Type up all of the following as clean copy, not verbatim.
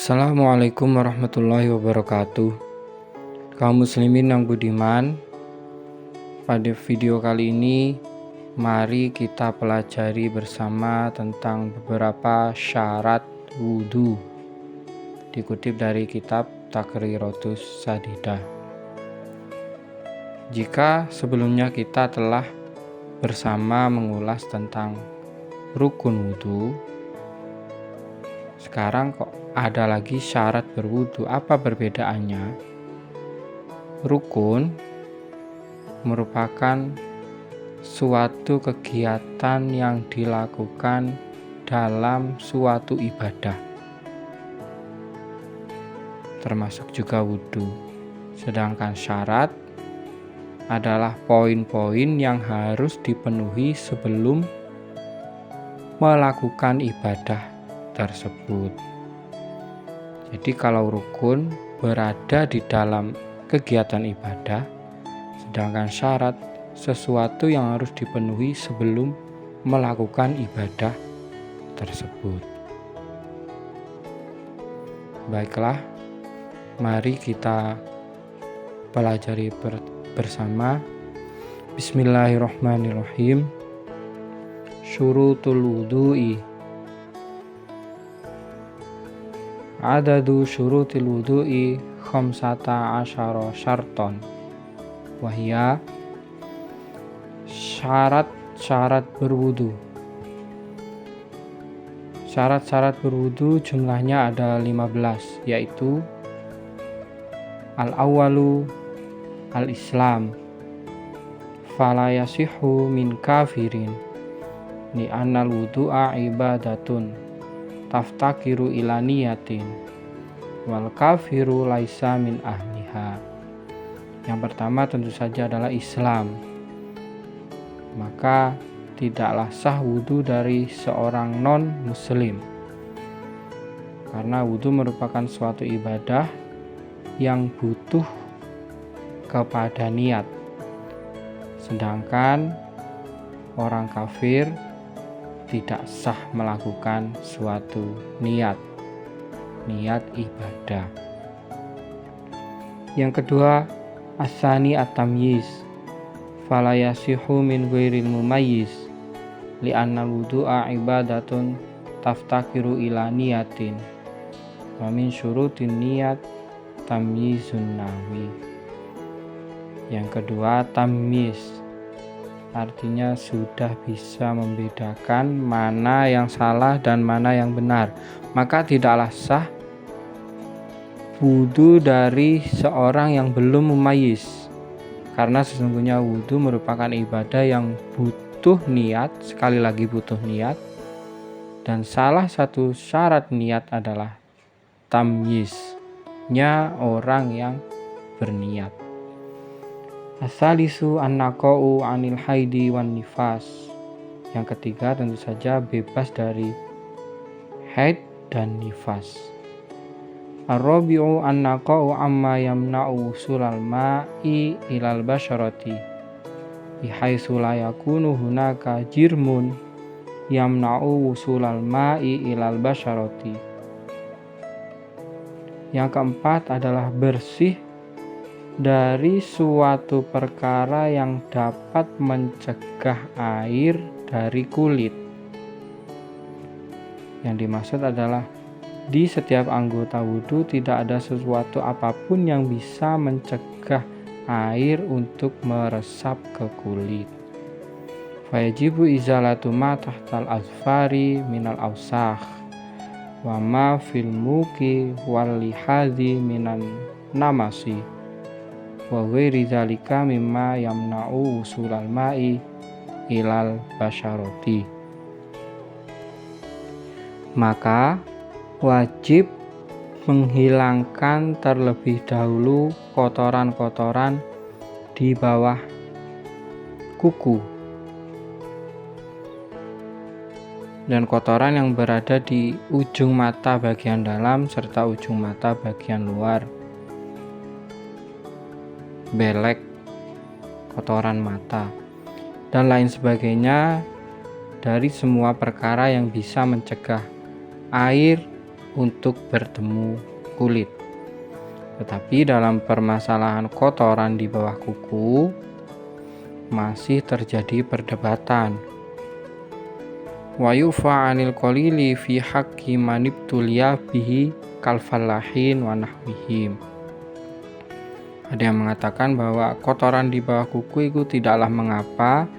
Assalamualaikum warahmatullahi wabarakatuh. Kaum muslimin yang budiman, pada video kali ini mari kita pelajari bersama tentang beberapa syarat wudhu, dikutip dari kitab Taqriratus Sadidah. Jika sebelumnya kita telah bersama mengulas tentang rukun wudhu, sekarang kok ada lagi syarat berwudu. Apa perbedaannya? Rukun merupakan suatu kegiatan yang dilakukan dalam suatu ibadah, termasuk juga wudu. Sedangkan syarat adalah poin-poin yang harus dipenuhi sebelum melakukan ibadah tersebut. Jadi kalau rukun berada di dalam kegiatan ibadah, sedangkan syarat sesuatu yang harus dipenuhi sebelum melakukan ibadah tersebut. Baiklah, mari kita pelajari bersama. Bismillahirrahmanirrahim. Syurutul wudu'i. Adadu syurutil wudu'i khamsata asyara syarton, wahia syarat-syarat berwudu. Syarat-syarat berwudu jumlahnya ada 15, yaitu al-awwalu al-islam, fala yasihu min kafirin li annal wudu'a ibadatun taftakiru ila niyatin wal kafiru laisa min ahliha. Yang pertama tentu saja adalah Islam. Maka tidaklah sah wudu dari seorang non muslim, karena wudu merupakan suatu ibadah yang butuh kepada niat. Sedangkan orang kafir tidak sah melakukan suatu niat ibadah. Yang kedua, asani at-tamyiz, fala yasihu min ghairil mumayyiz li anna wudu'a ibadatun taftakiru ila niyatin wa min syurutin niyat tamyizun nahwi. Yang kedua, tamyiz, artinya sudah bisa membedakan mana yang salah dan mana yang benar. Maka tidaklah sah wudu dari seorang yang belum mumayyiz, karena sesungguhnya wudu merupakan ibadah yang butuh niat, sekali lagi butuh niat, dan salah satu syarat niat adalah tamyiznya orang yang berniat. Asalisu an-naqa'u anil haidi wan nifas. Yang ketiga tentu saja bebas dari haid dan nifas. Ar-rabi'u an-naqa'u amma yamna'u usulal ma'i ilal basyarati bihaitsu la yakunu hunaka jirmun yamna'u usulal ma'i ilal basyarati. Yang keempat adalah bersih dari suatu perkara yang dapat mencegah air dari kulit. Yang dimaksud adalah di setiap anggota wudhu tidak ada sesuatu apapun yang bisa mencegah air untuk meresap ke kulit. Fayajibu izalatu ma tahtal azfari minal awsakh wa ma fil muki wal lihadi minan namasi wa ghairi dzalika mimma yamna'u usulal ma'i ilal basyarati. Maka wajib menghilangkan terlebih dahulu kotoran-kotoran di bawah kuku dan kotoran yang berada di ujung mata bagian dalam serta ujung mata bagian luar, belek, kotoran mata, dan lain sebagainya, dari semua perkara yang bisa mencegah air untuk bertemu kulit. Tetapi dalam permasalahan kotoran di bawah kuku masih terjadi perdebatan. Wa yufa 'anil qalili fi haqqi man ibtuliya bihi kal fallahin wa nahwihim. Ada yang mengatakan bahwa kotoran di bawah kuku itu tidaklah mengapa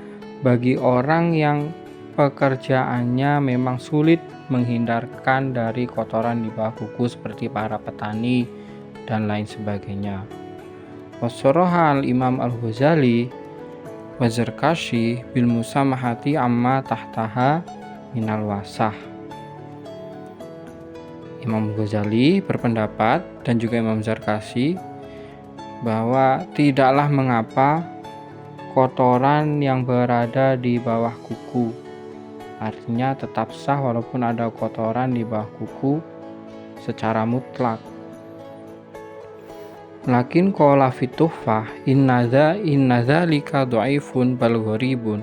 bagi orang yang pekerjaannya memang sulit menghindarkan dari kotoran di bawah kuku seperti para petani dan lain sebagainya. Wasoroha al-Imam al-Ghazali wa Zarkashi bil musamahati amma tahtaha minal wasah. Imam Ghazali berpendapat dan juga Imam Zarkashi bahwa tidaklah mengapa kotoran yang berada di bawah kuku, artinya tetap sah walaupun ada kotoran di bawah kuku secara mutlak. Lakin qala fi tuhfah inna dzalika dhaifun bal gharibun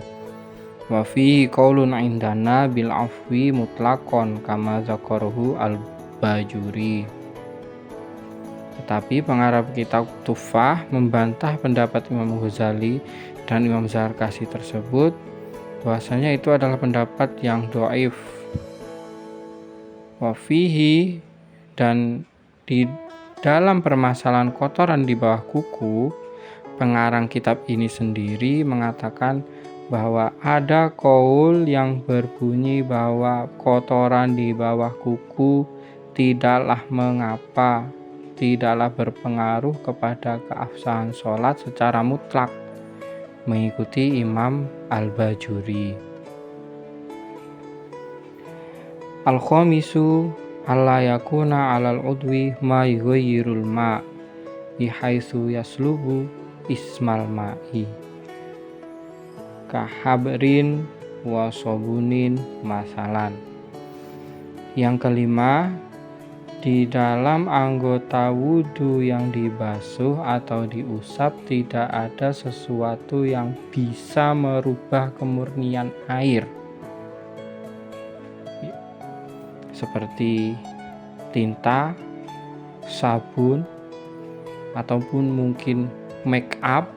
wa fihi qaulun indana bil afwi mutlaqan kama zakarahu al-Bajuri. Tetapi pengarang kitab Tuhfah membantah pendapat Imam Ghazali dan Imam Zarkashi tersebut, bahwasanya itu adalah pendapat yang dhaif. Wa fihi, dan di dalam permasalahan kotoran di bawah kuku, pengarang kitab ini sendiri mengatakan bahwa ada qaul yang berbunyi bahwa kotoran di bawah kuku tidaklah mengapa, tidaklah berpengaruh kepada keabsahan sholat secara mutlak, mengikuti Imam Al-Bajuri. Al-khamisu alla yakuna 'alal udwi ma yughayyirul ma' bihaitsu yaslubu ismal ma'i kahabrin wa sabunin masalan. Yang kelima, di dalam anggota wudhu yang dibasuh atau diusap tidak ada sesuatu yang bisa merubah kemurnian air, seperti tinta, sabun, ataupun mungkin make up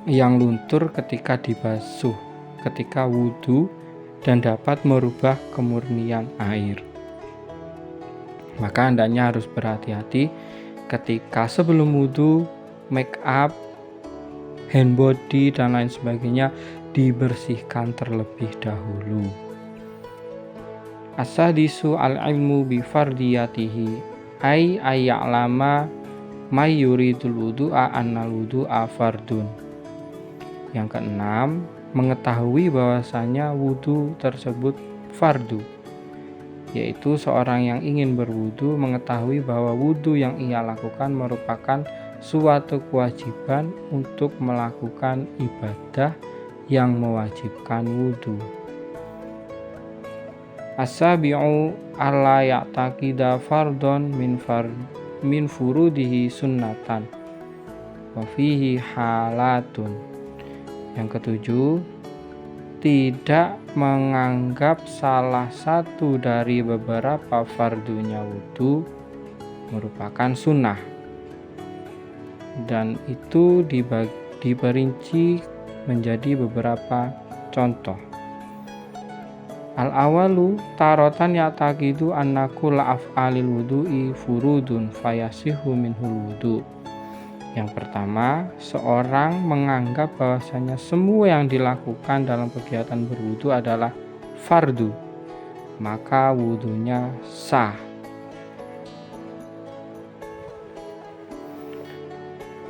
yang luntur ketika dibasuh ketika wudhu dan dapat merubah kemurnian air. Maka hendaknya harus berhati-hati ketika sebelum wudhu, make up, hand body dan lain sebagainya dibersihkan terlebih dahulu. As-sadisu al-ilmu bi fardiyatihi ay ayya'lama may yuridul wudu'a annal wudu'a fardun. Yang keenam, mengetahui bahwasanya wudhu tersebut fardu, yaitu seorang yang ingin berwudu mengetahui bahwa wudu yang ia lakukan merupakan suatu kewajiban untuk melakukan ibadah yang mewajibkan wudu. As-sabi'u alla ya'taqida fardon min furudihi sunnatan wa fihi halatun. Yang ketujuh, tidak menganggap salah satu dari beberapa fardunya wudhu merupakan sunnah, dan itu diperinci menjadi beberapa contoh. Al-awalu tarotan ya'taqidu anna kulla af'alil wudu'i furudun fayasihu minhul wudu'. Yang pertama, seorang menganggap bahwasanya semua yang dilakukan dalam kegiatan berwudu adalah fardu, maka wudunya sah.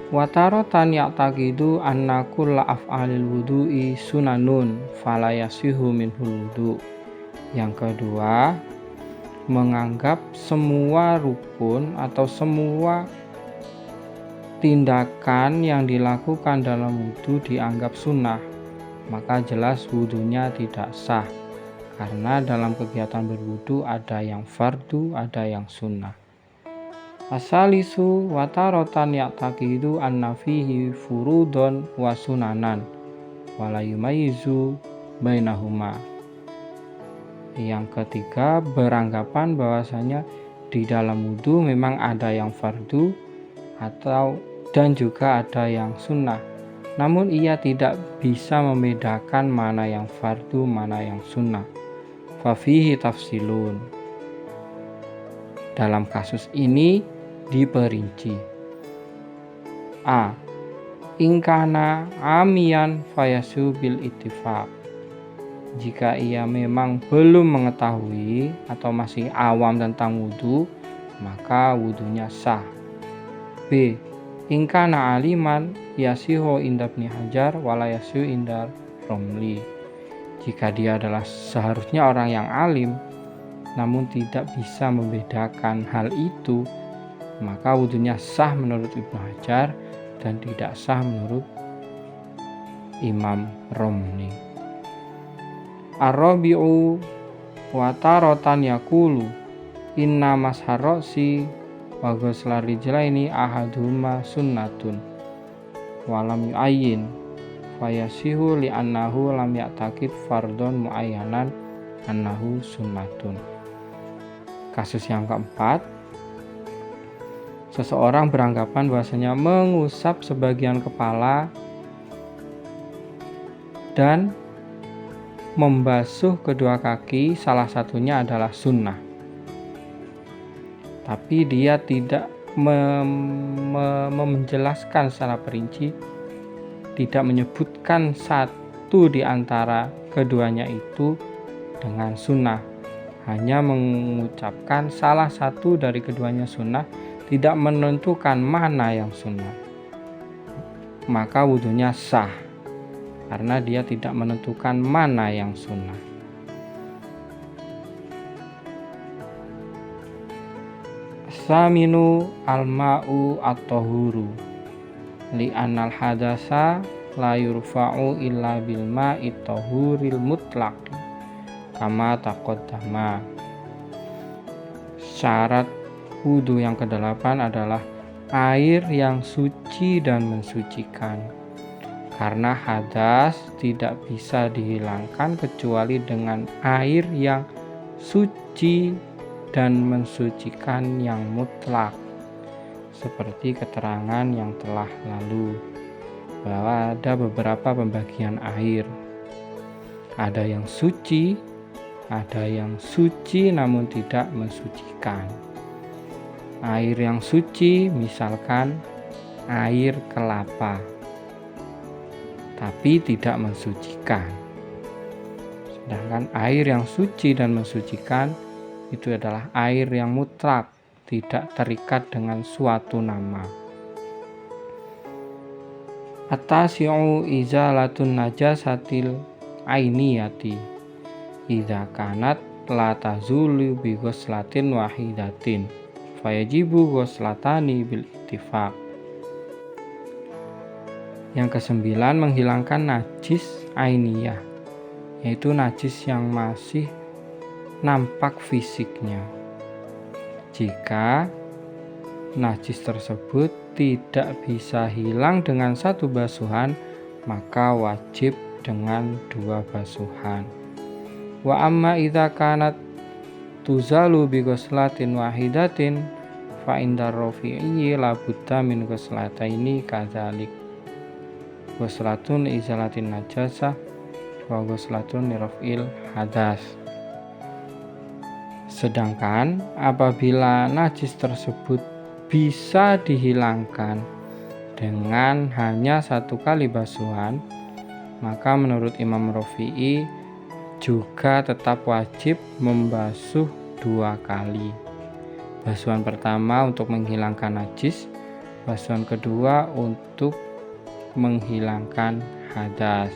Wa taratan ya'taqidu anna kulla af'alil wudu'i sunanun fala yasihu minhul wudu'. Yang kedua, menganggap semua rukun atau semua tindakan yang dilakukan dalam wudhu dianggap sunnah, maka jelas wudhunya tidak sah, karena dalam kegiatan berwudhu ada yang fardu, ada yang sunnah. Asalisu watarotan ya'taqidu anna fihi furudon wa sunanan wala yumayyizu bainahuma. Yang ketiga, beranggapan bahwasanya di dalam wudhu memang ada yang fardu dan juga ada yang sunnah. Namun ia tidak bisa membedakan mana yang fardu, mana yang sunnah. Fafihi tafsilun. Dalam kasus ini diperinci. A. Ingkana amiyan fayasu bil ittifaq. Jika ia memang belum mengetahui atau masih awam tentang wudhu, maka wudhunya sah. B. Ingkana aliman yasiho inda Ibnu Hajar wala yasihu inda Romli. Jika dia adalah seharusnya orang yang alim, namun tidak bisa membedakan hal itu, maka wudhunya sah menurut Ibnu Hajar dan tidak sah menurut Imam Romli. Ar-rabi'u wa taratan yaqulu inna masharrosi wa ghuslar rijlaini ahaduma sunnatun walam yu'ayyin fayasihu li'annahu lam ya'taqid fardhon mu'ayyanan annahu sunnatun. Kasus yang keempat, seseorang beranggapan bahwasanya mengusap sebagian kepala dan membasuh kedua kaki salah satunya adalah sunnah. Tapi dia tidak menjelaskan secara perinci, tidak menyebutkan satu di antara keduanya itu dengan sunnah. Hanya mengucapkan salah satu dari keduanya sunnah, tidak menentukan mana yang sunnah. Maka wudhunya sah, karena dia tidak menentukan mana yang sunnah. Saminu al-ma'u at-tahuru li'annal hadasa la yurfa'u illa bil ma'i tahuril mutlaq kama taqaddama. Syarat wudhu yang kedelapan adalah air yang suci dan mensucikan. Karena hadas tidak bisa dihilangkan kecuali dengan air yang suci dan mensucikan yang mutlak. Seperti keterangan yang telah lalu, bahwa ada beberapa pembagian air. Ada yang suci, ada yang suci namun tidak mensucikan. Air yang suci misalkan air kelapa, tapi tidak mensucikan. Sedangkan air yang suci dan mensucikan itu adalah air yang mutlak, tidak terikat dengan suatu nama. At-tasi'u izalatun najasatil ainiyati idza kanat la tazulu bi ghuslatin wahidatin fayajibu ghuslatani bil ittifaq. Yang kesembilan, menghilangkan najis ainiyah, yaitu najis yang masih nampak fisiknya. Jika najis tersebut tidak bisa hilang dengan satu basuhan, maka wajib dengan dua basuhan. Wa amma idza kanat tuzalu bi ghuslatin wahidatin fa indar rafi'i la budda min ghuslataini kadzalik. Ghuslatun izalatin najasah wa ghuslatun liraf'il hadas. Sedangkan apabila najis tersebut bisa dihilangkan dengan hanya satu kali basuhan, maka menurut Imam Rafi'i juga tetap wajib membasuh dua kali. Basuhan pertama untuk menghilangkan najis, basuhan kedua untuk menghilangkan hadas.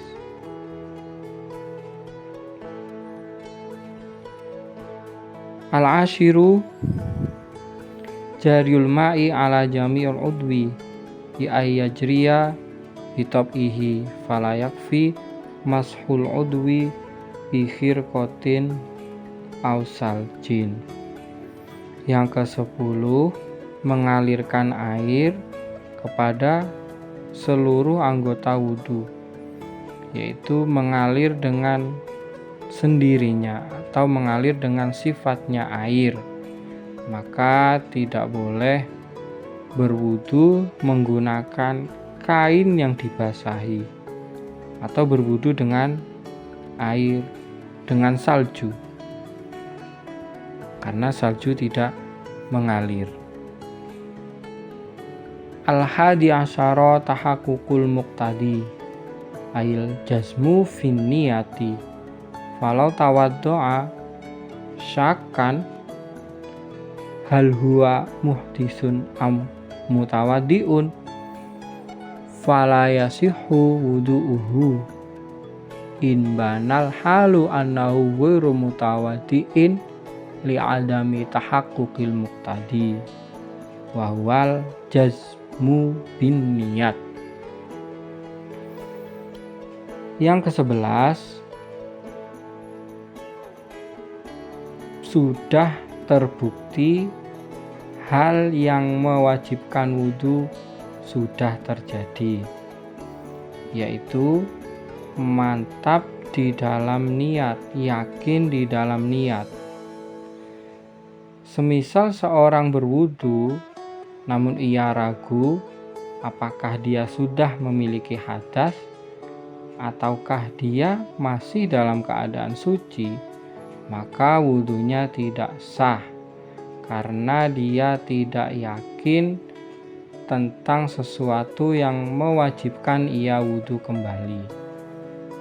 Al-ashiru jariul ma'i ala jami'ul udwi bi ayyajriya bitab'ihi fala yakfi mashul udwi bi khirqatin aw saljin. Yang ke-10, mengalirkan air kepada seluruh anggota wudhu, yaitu mengalir dengan sendirinya atau mengalir dengan sifatnya air, maka tidak boleh berwudu menggunakan kain yang dibasahi atau berwudu dengan air dengan salju, karena salju tidak mengalir. Al-hadi asyara tahaqqul muqtadi ail jazmu fin niyati falau tawaddo'a syakkan hal huwa muhdisun am mutawaddiun fala yasihhu wudu'uhu in banal halu annahu ghairu mutawaddiin li adami tahaqquqil muqtadi wa huwal jazmu bin niyat. Yang ke-11, sudah terbukti hal yang mewajibkan wudu sudah terjadi, yaitu mantap di dalam niat, yakin di dalam niat. Semisal seorang berwudu namun ia ragu apakah dia sudah memiliki hadas ataukah dia masih dalam keadaan suci, maka wudunya tidak sah karena dia tidak yakin tentang sesuatu yang mewajibkan ia wudu kembali,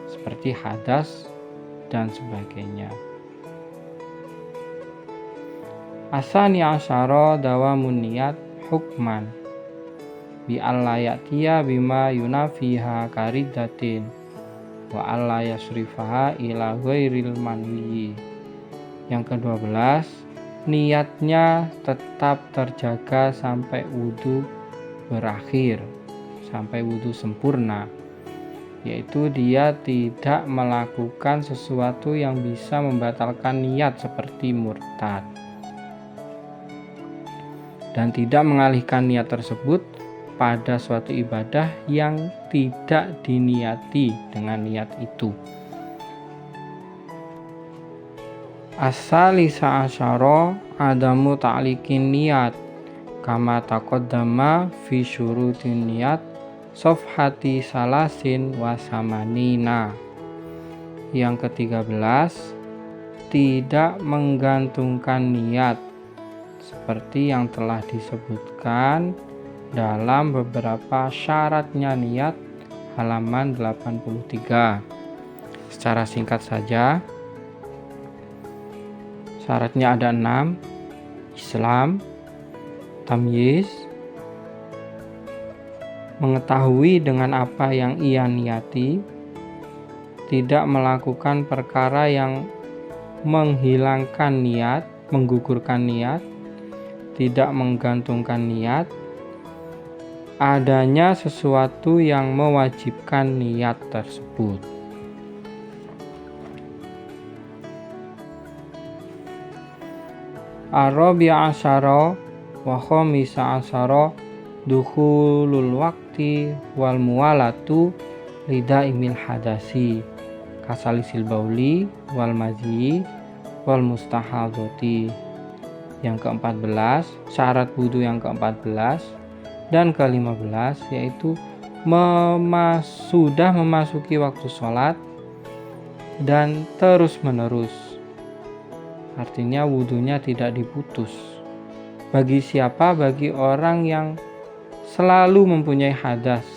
seperti hadas dan sebagainya. Asani asyara dawamun niyat hukman bi alla ya'tiya bima yunafiha karidatin wa alla yasrifaha ila ghairil manwi. Yang ke-12, niatnya tetap terjaga sampai wudu berakhir, sampai wudu sempurna, yaitu dia tidak melakukan sesuatu yang bisa membatalkan niat seperti murtad, dan tidak mengalihkan niat tersebut pada suatu ibadah yang tidak diniati dengan niat itu. As-salisa asyara adamu ta'liqin niat kama taqaddama fi syurutin niat safhati salasin wa samanina. Yang ke-13, tidak menggantungkan niat seperti yang telah disebutkan dalam beberapa syaratnya niat halaman 83. Secara singkat saja, syaratnya ada 6: Islam, tamyiz, mengetahui dengan apa yang ia niati, tidak melakukan perkara yang menghilangkan niat, menggugurkan niat, tidak menggantungkan niat, adanya sesuatu yang mewajibkan niat tersebut. Ar-rabi'a asyara wa khamisa asyara dukhulul waqti wal muwalatu lidaimil hadasi kasalisil bauli wal mazi wal mustahadati. Yang ke-14, syarat wudu yang ke-14 dan ke-15 yaitu sudah memasuki waktu sholat dan terus menerus, artinya wudunya tidak diputus. Bagi siapa? Bagi orang yang selalu mempunyai hadas,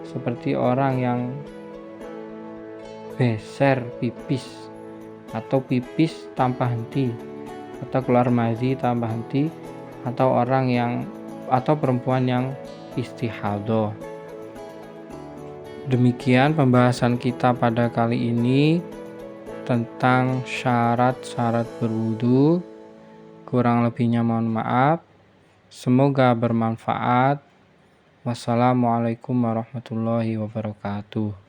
seperti orang yang beser pipis atau pipis tanpa henti, atau keluar mazi tanpa henti, atau orang yang atau perempuan yang istihadah. Demikian pembahasan kita pada kali ini tentang syarat-syarat berwudu. Kurang lebihnya mohon maaf. Semoga bermanfaat. Wassalamualaikum warahmatullahi wabarakatuh.